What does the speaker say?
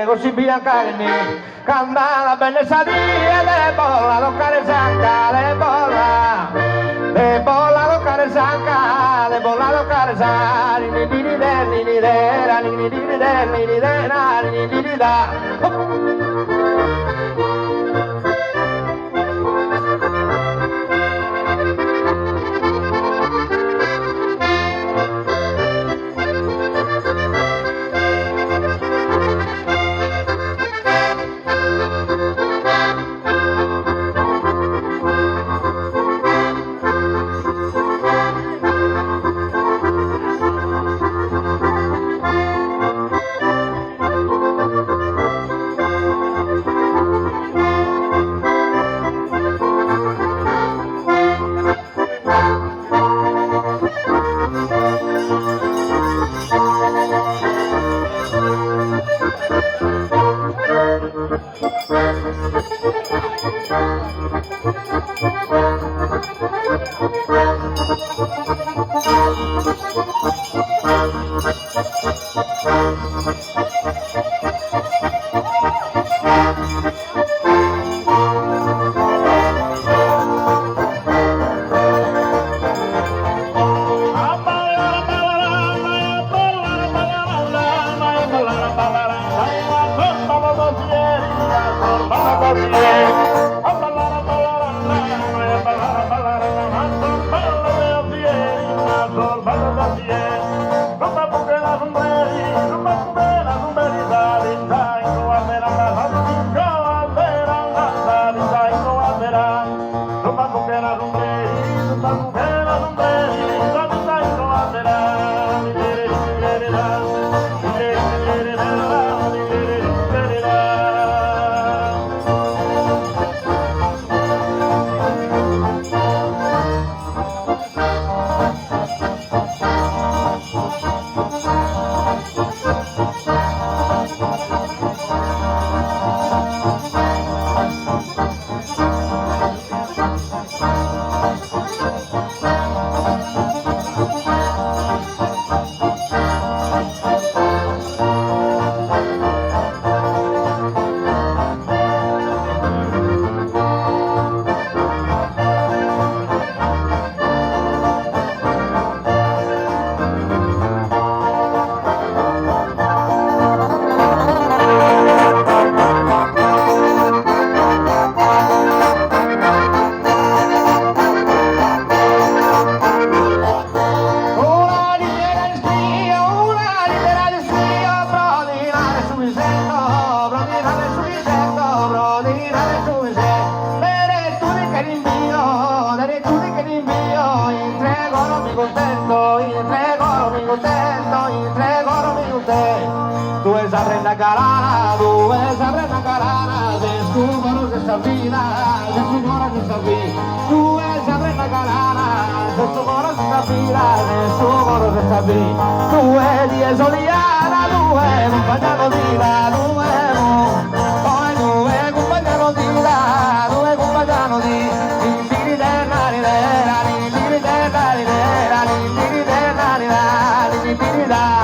Così bianca che mi canta la bella sadia le bolla toccare zanca le bolla toccare zanca le bolla toccare zanca ni di de ni di de ra ni di de ni di de ra ni di da vida, se suona che sapì, tu è sempre una galana, se suona che sapirà, se suona che sapì, tu è di esoliana, tu è un compagnano di la, tu è un compagnano di la, tu è un compagnano di la,